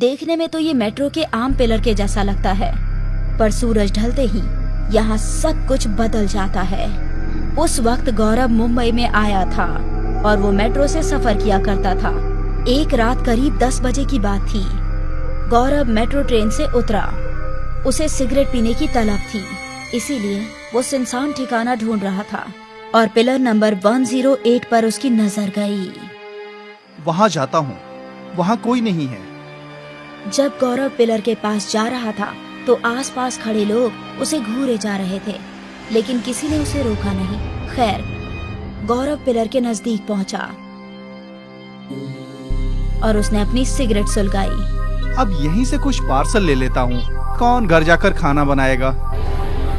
देखने में तो ये मेट्रो के आम पिलर के जैसा लगता है, पर सूरज ढलते ही यहाँ सब कुछ बदल जाता है। उस वक्त गौरव मुंबई में आया था और वो मेट्रो से सफर किया करता था। एक रात करीब 10 बजे की बात थी। गौरव मेट्रो ट्रेन से उतरा। उसे सिगरेट पीने की तलब थी, इसीलिए वो सुनसान ठिकाना ढूंढ रहा था और पिलर नंबर 108 पर उसकी नजर गई। वहाँ जाता हूँ, वहाँ कोई नहीं है। जब गौरव पिलर के पास जा रहा था तो आसपास खड़े लोग उसे घूरे जा रहे थे, लेकिन किसी ने उसे रोका नहीं। खैर, गौरव पिलर के नजदीक पहुंचा और उसने अपनी सिगरेट सुलगाई। अब यहीं से कुछ पार्सल ले लेता हूँ, कौन घर जाकर खाना बनाएगा।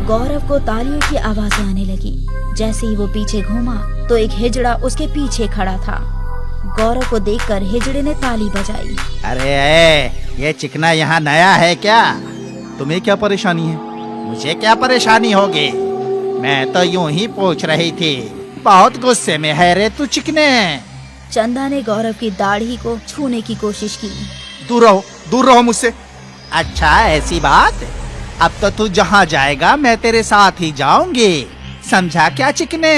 गौरव को तालियों की आवाजें आने लगी। जैसे ही वो पीछे घूमा तो एक हिजड़ा उसके पीछे खड़ा था। गौरव को देखकर हिजड़े ने ताली बजाई। अरे ये चिकना यहाँ नया है क्या? तुम्हें क्या परेशानी है? मुझे क्या परेशानी होगी? मैं तो यूं ही पूछ रही थी। बहुत गुस्से में है रे तू चिकने। चंदा ने गौरव की दाढ़ी को छूने की कोशिश की। दूर रहो मुझसे। अच्छा ऐसी बात? अब तो तू जहाँ जाएगा मैं तेरे साथ ही जाऊंगी, समझा क्या चिकने?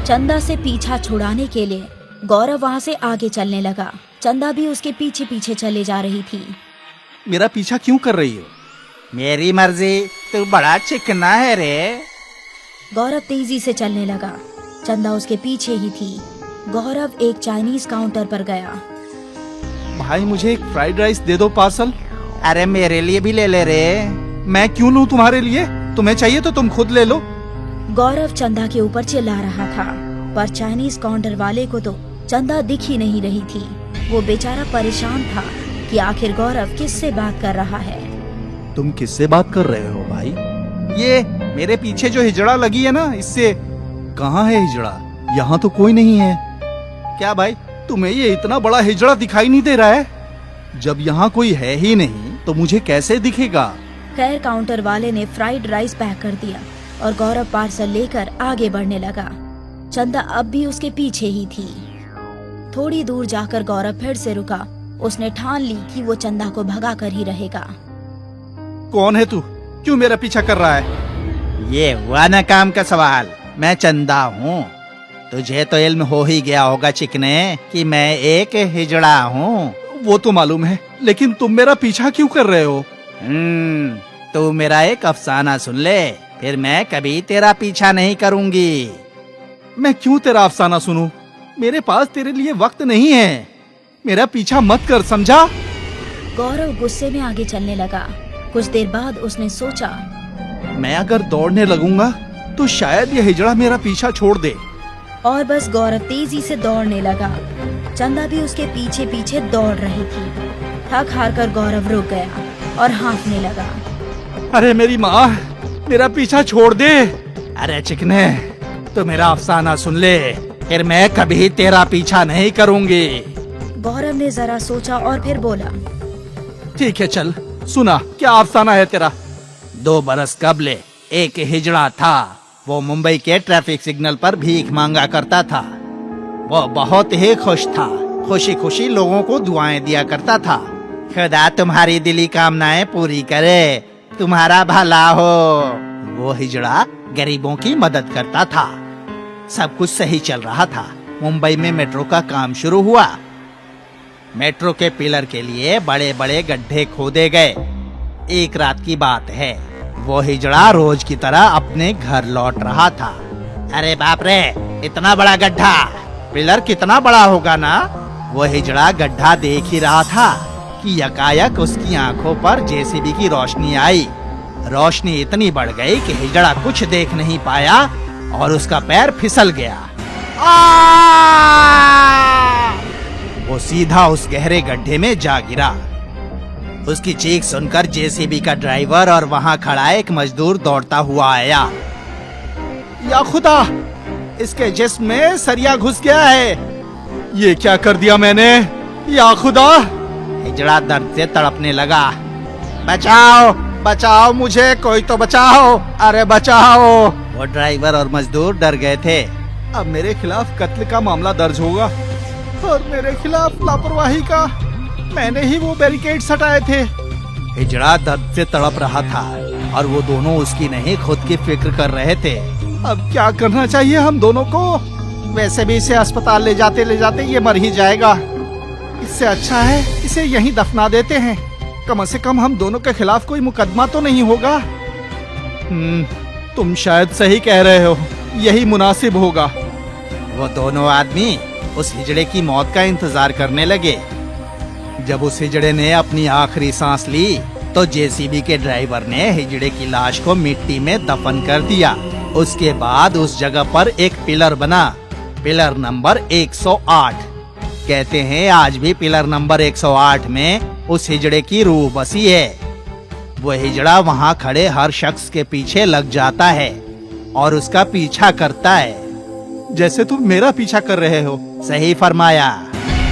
चंदा से पीछा छुड़ाने के लिए गौरव वहाँ से आगे चलने लगा। चंदा भी उसके पीछे पीछे चले जा रही थी। मेरा पीछा क्यों कर रही हो? मेरी मर्जी, तू बड़ा चिकना है रे। गौरव तेजी से चलने लगा। चंदा उसके पीछे ही थी। गौरव एक चाइनीज काउंटर पर गया। भाई मुझे एक फ्राइड राइस दे दो पार्सल। अरे मेरे लिए भी ले ले रे। मैं क्यों लूं तुम्हारे लिए? तुम्हें चाहिए तो तुम खुद ले लो। गौरव चंदा के ऊपर चिल्ला रहा था, पर चाइनीज काउंटर वाले को तो चंदा दिख ही नहीं रही थी। वो बेचारा परेशान था कि आखिर गौरव किससे बात कर रहा है। तुम किससे बात कर रहे हो भाई? ये मेरे पीछे जो हिजड़ा लगी है ना, इससे। कहाँ है हिजड़ा? यहाँ तो कोई नहीं है। क्या भाई, तुम्हें ये इतना बड़ा हिजड़ा दिखाई नहीं दे रहा है? जब यहाँ कोई है ही नहीं तो मुझे कैसे दिखेगा? खैर, काउंटर वाले ने फ्राइड राइस पैक कर दिया और गौरव पार्सल लेकर आगे बढ़ने लगा। चंदा अब भी उसके पीछे ही थी। थोड़ी दूर जाकर गौरव फिर से रुका। उसने ठान ली कि वो चंदा को भगा कर ही रहेगा। कौन है तू? क्यों मेरा पीछा कर रहा है? ये हुआ ना काम का सवाल। मैं चंदा हूँ। तुझे तो इल्म हो ही गया होगा चिकने कि मैं एक हिजड़ा हूँ। वो तो मालूम है, लेकिन तुम मेरा पीछा क्यों कर रहे हो? तू मेरा एक अफसाना सुन ले, फिर मैं कभी तेरा पीछा नहीं करूँगी। मैं क्यों तेरा अफसाना सुनूं? मेरे पास तेरे लिए वक्त नहीं है। मेरा पीछा मत कर, समझा? गौरव गुस्से में आगे चलने लगा। कुछ देर बाद उसने सोचा, मैं अगर दौड़ने लगूंगा तो शायद ये हिजड़ा मेरा पीछा छोड़ दे। और बस गौरव तेजी से दौड़ने लगा। चंदा भी उसके पीछे पीछे दौड़ रही थी। थक हार कर गौरव रुक गया और हाँफने लगा। अरे मेरी माँ, मेरा पीछा छोड़ दे। अरे चिकने, तो मेरा अफसाना सुन ले, फिर मैं कभी तेरा पीछा नहीं करूँगी। गौरव ने जरा सोचा और फिर बोला, ठीक है चल, सुना, क्या अफसाना है तेरा? 2 बरस कबले एक हिजड़ा था। वो मुंबई के ट्रैफिक सिग्नल पर भीख मांगा करता था। वो बहुत ही खुश था। खुशी खुशी लोगों को दुआएं दिया करता था। खुदा तुम्हारी दिली कामनाएं पूरी करे, तुम्हारा भला हो। वो हिजड़ा गरीबों की मदद करता था। सब कुछ सही चल रहा था। मुंबई में मेट्रो का काम शुरू हुआ। मेट्रो के पिलर के लिए बड़े बड़े गड्ढे खोदे गए। एक रात की बात है, वो हिजड़ा रोज की तरह अपने घर लौट रहा था। अरे बाप रे, इतना बड़ा गड्ढा! पिलर कितना बड़ा होगा ना? वो हिजड़ा गड्ढा देख ही रहा था कि यकायक उसकी आंखों पर जेसीबी की रोशनी आई। रोशनी इतनी बढ़ गई कि हिजड़ा कुछ देख नहीं पाया और उसका पैर फिसल गया। वो सीधा उस गहरे गड्ढे में जा गिरा। उसकी चीख सुनकर जेसीबी का ड्राइवर और वहां खड़ा एक मजदूर दौड़ता हुआ आया। या खुदा, इसके जिस्म में सरिया घुस गया है। ये क्या कर दिया मैंने? या खुदा! हिजड़ा दर्द से तड़पने लगा। बचाओ, बचाओ मुझे, कोई तो बचाओ, अरे बचाओ! वो ड्राइवर और मजदूर डर गए थे। अब मेरे खिलाफ कत्ल का मामला दर्ज होगा और मेरे खिलाफ लापरवाही का। मैंने ही वो बैरिकेड्स हटाए थे। हिजड़ा दर्द से तड़प रहा था और वो दोनों उसकी नहीं खुद की फिक्र कर रहे थे। अब क्या करना चाहिए हम दोनों को? वैसे भी इसे अस्पताल ले जाते ये मर ही जाएगा। इससे अच्छा है इसे यहीं दफना देते हैं। कम से कम हम दोनों के खिलाफ कोई मुकदमा तो नहीं होगा। तुम शायद सही कह रहे हो, यही मुनासिब होगा। वो दोनों आदमी उस हिजड़े की मौत का इंतजार करने लगे। जब उस हिजड़े ने अपनी आखिरी सांस ली तो जेसीबी के ड्राइवर ने हिजड़े की लाश को मिट्टी में दफन कर दिया। उसके बाद उस जगह पर एक पिलर बना, पिलर नंबर 108। कहते हैं आज भी पिलर नंबर 108 में उस हिजड़े की रूह बसी है। वो हिजड़ा वहाँ खड़े हर शख्स के पीछे लग जाता है और उसका पीछा करता है। जैसे तुम मेरा पीछा कर रहे हो। सही फरमाया।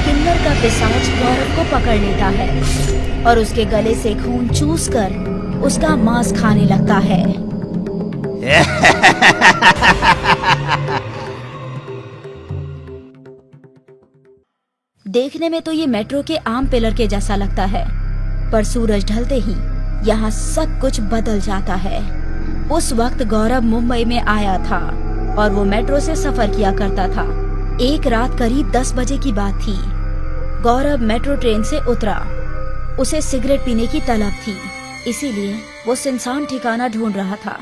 किन्नर का पिशाच गौरव को पकड़ लेता है और उसके गले से खून चूस कर उसका मांस खाने लगता है। देखने में तो ये मेट्रो के आम पिलर के जैसा लगता है, पर सूरज ढलते ही यहाँ सब कुछ बदल जाता है। उस वक्त गौरव मुंबई में आया था और वो मेट्रो से सफर किया करता था। एक रात करीब 10 बजे की बात थी। गौरव मेट्रो ट्रेन से उतरा। उसे सिगरेट पीने की तलब थी, इसीलिए वो सुनसान ठिकाना ढूंढ रहा था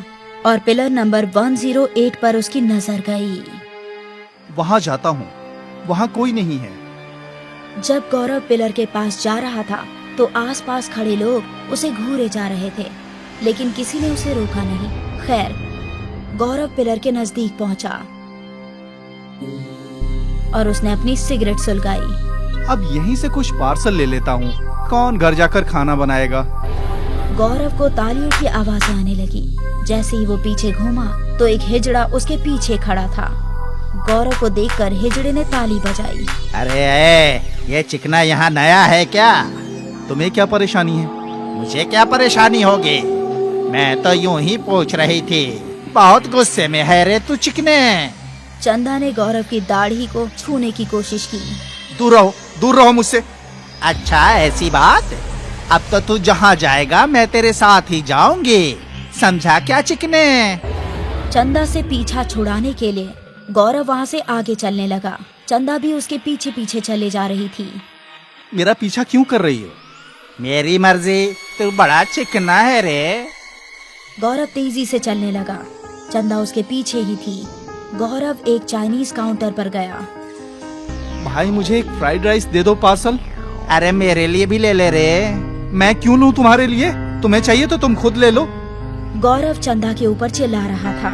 और पिलर नंबर 108 पर उसकी नजर गई। वहाँ जाता हूँ, वहाँ कोई नहीं है। जब गौरव पिलर के पास जा रहा था तो आसपास खड़े लोग उसे घूरे जा रहे थे, लेकिन किसी ने उसे रोका नहीं। खैर, गौरव पिलर के नजदीक पहुंचा और उसने अपनी सिगरेट सुलगाई। अब यहीं से कुछ पार्सल ले लेता हूँ। कौन घर जाकर खाना बनाएगा? गौरव को तालियों की आवाज़ें आने लगी। जैसे ही वो पीछे घूमा तो एक हिजड़ा उसके पीछे खड़ा था। गौरव को देखकर हिजड़े ने ताली बजाई। अरे ये चिकना यहाँ नया है क्या? तुम्हें क्या परेशानी है? मुझे क्या परेशानी होगी? मैं तो यूं ही पूछ रही थी। बहुत गुस्से में है रे तू चिकने। चंदा ने गौरव की दाढ़ी को छूने की कोशिश की। दूर रहो मुझसे। अच्छा ऐसी बात? अब तो तू जहाँ जाएगा मैं तेरे साथ ही जाऊंगी, समझा क्या चिकने? चंदा से पीछा छुड़ाने के लिए गौरव वहाँ से आगे चलने लगा। चंदा भी उसके पीछे पीछे चले जा रही थी। मेरा पीछा क्यों कर रही हो? मेरी मर्जी, तू बड़ा चिकना है रे। गौरव तेजी से चलने लगा। चंदा उसके पीछे ही थी। गौरव एक चाइनीज काउंटर पर गया। भाई मुझे एक फ्राइड राइस दे दो पार्सल। अरे मेरे लिए भी ले ले रे। मैं क्यों लूं तुम्हारे लिए? तुम्हें चाहिए तो तुम खुद ले लो। गौरव चंदा के ऊपर चिल्ला रहा था,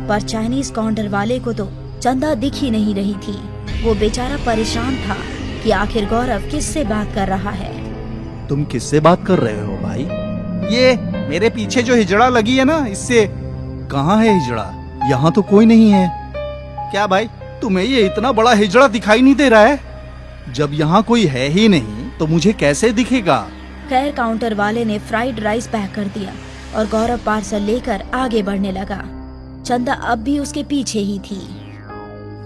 पर चाइनीज काउंटर वाले को तो चंदा दिख ही नहीं रही थी। वो बेचारा परेशान था कि आखिर गौरव किससे बात कर रहा है। तुम किससे बात कर रहे हो भाई? ये मेरे पीछे जो हिजड़ा लगी है ना, इससे। कहाँ है हिजड़ा? यहाँ तो कोई नहीं है। क्या भाई, तुम्हें ये इतना बड़ा हिजड़ा दिखाई नहीं दे रहा है? जब यहाँ कोई है ही नहीं तो मुझे कैसे दिखेगा? खैर, काउंटर वाले ने फ्राइड राइस पैक कर दिया और गौरव पार्सल लेकर आगे बढ़ने लगा। चंदा अब भी उसके पीछे ही थी।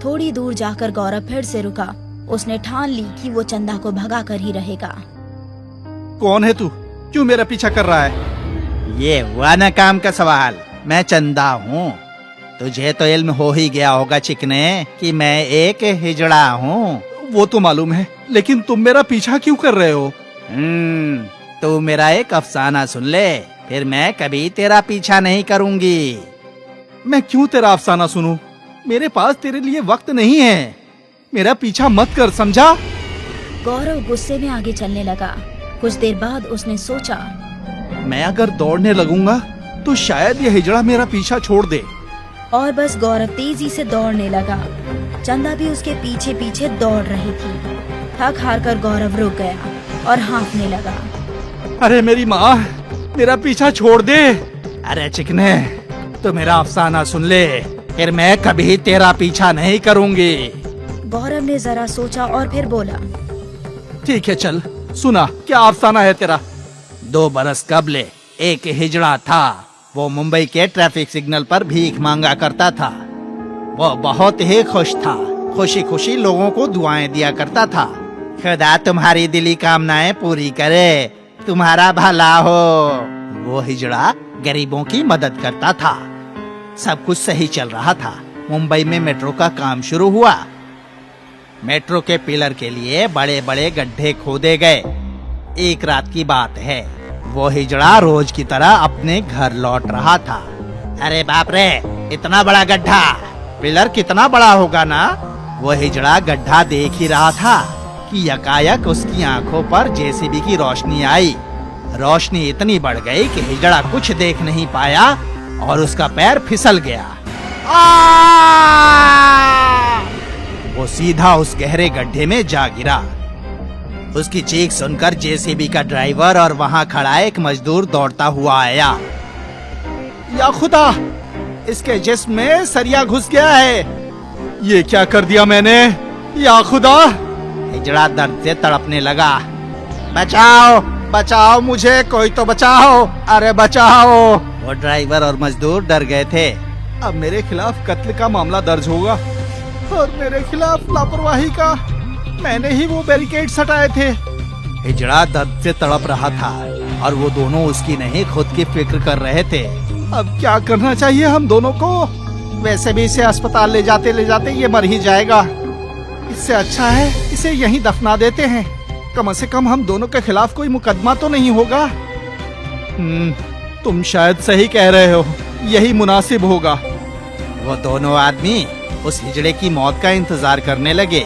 थोड़ी दूर जाकर गौरव फिर से रुका। उसने ठान ली कि वो चंदा को भगा कर ही रहेगा। कौन है तू? क्यों मेरा पीछा कर रहा है? ये हुआ ना काम का सवाल। मैं चंदा हूँ। तुझे तो इल्म हो ही गया होगा चिकने कि मैं एक हिजड़ा हूँ। वो तो मालूम है, लेकिन तुम मेरा पीछा क्यों कर रहे हो? तू मेरा एक अफसाना सुन ले, फिर मैं कभी तेरा पीछा नहीं करूँगी। मैं क्यों तेरा अफसाना सुनूं? मेरे पास तेरे लिए वक्त नहीं है। मेरा पीछा मत कर, समझा? गौरव गुस्से में आगे चलने लगा। कुछ देर बाद उसने सोचा, मैं अगर दौड़ने लगूंगा तो शायद ये हिजड़ा मेरा पीछा छोड़ दे। और बस गौरव तेजी से दौड़ने लगा। चंदा भी उसके पीछे पीछे दौड़ रही थी। थक हार कर गौरव रुक गया और हाँफने लगा। अरे मेरी माँ, मेरा पीछा छोड़ दे। अरे चिकने, तो मेरा अफसाना सुन ले, फिर मैं कभी तेरा पीछा नहीं करूँगी। गौरव ने जरा सोचा और फिर बोला, ठीक है चल, सुना, क्या अफसाना है तेरा? 2 बरस कबले एक हिजड़ा था। वो मुंबई के ट्रैफिक सिग्नल पर भीख मांगा करता था। वो बहुत ही खुश था। खुशी खुशी लोगों को दुआएं दिया करता था। खुदा तुम्हारी दिली कामनाएं पूरी करे, तुम्हारा भला हो। वो हिजड़ा गरीबों की मदद करता था। सब कुछ सही चल रहा था। मुंबई में मेट्रो का काम शुरू हुआ। मेट्रो के पिलर के लिए बड़े बड़े गड्ढे खोदे गए। एक रात की बात है, वो हिजड़ा रोज की तरह अपने घर लौट रहा था। अरे बाप रे, इतना बड़ा गड्ढा! पिलर कितना बड़ा होगा ना? वो हिजड़ा गड्ढा देख ही रहा था कि यकायक उसकी आंखों पर जेसीबी की रोशनी आई। रोशनी इतनी बढ़ गई कि हिजड़ा कुछ देख नहीं पाया और उसका पैर फिसल गया। वो सीधा उस गहरे गड्ढे में जा गिरा। उसकी चीख सुनकर जेसीबी का ड्राइवर और वहां खड़ा एक मजदूर दौड़ता हुआ आया। या खुदा, इसके जिस्म में सरिया घुस गया है। ये क्या कर दिया मैंने? या खुदा! हिजड़ा दर्द से तड़पने लगा। बचाओ, बचाओ मुझे, कोई तो बचाओ, अरे बचाओ! वो ड्राइवर और मजदूर डर गए थे। अब मेरे खिलाफ कत्ल का मामला दर्ज होगा और मेरे खिलाफ लापरवाही का। मैंने ही वो बैरिकेड्स हटाए थे। हिजड़ा दर्द से तड़प रहा था और वो दोनों उसकी नहीं खुद की फिक्र कर रहे थे। अब क्या करना चाहिए हम दोनों को? वैसे भी इसे अस्पताल ले जाते ये मर ही जाएगा। इससे अच्छा है इसे यहीं दफना देते हैं। कम से कम हम दोनों के खिलाफ कोई मुकदमा तो नहीं होगा। तुम शायद सही कह रहे हो, यही मुनासिब होगा। वो दोनों आदमी उस हिजड़े की मौत का इंतजार करने लगे।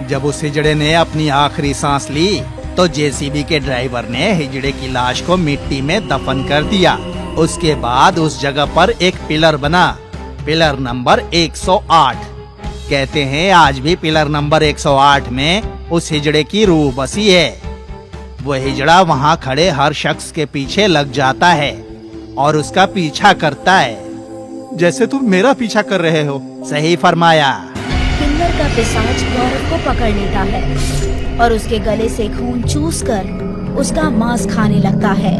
जब उस हिजड़े ने अपनी आखिरी सांस ली तो जेसीबी के ड्राइवर ने हिजड़े की लाश को मिट्टी में दफन कर दिया। उसके बाद उस जगह पर एक पिलर बना, पिलर नंबर 108। कहते हैं आज भी पिलर नंबर 108 में उस हिजड़े की रूह बसी है। वो हिजड़ा वहाँ खड़े हर शख्स के पीछे लग जाता है और उसका पीछा करता है। जैसे तुम मेरा पीछा कर रहे हो। सही फरमाया। किन्नर का पिशाच गौरव को पकड़ लेता है और उसके गले से खून चूसकर उसका मांस खाने लगता है।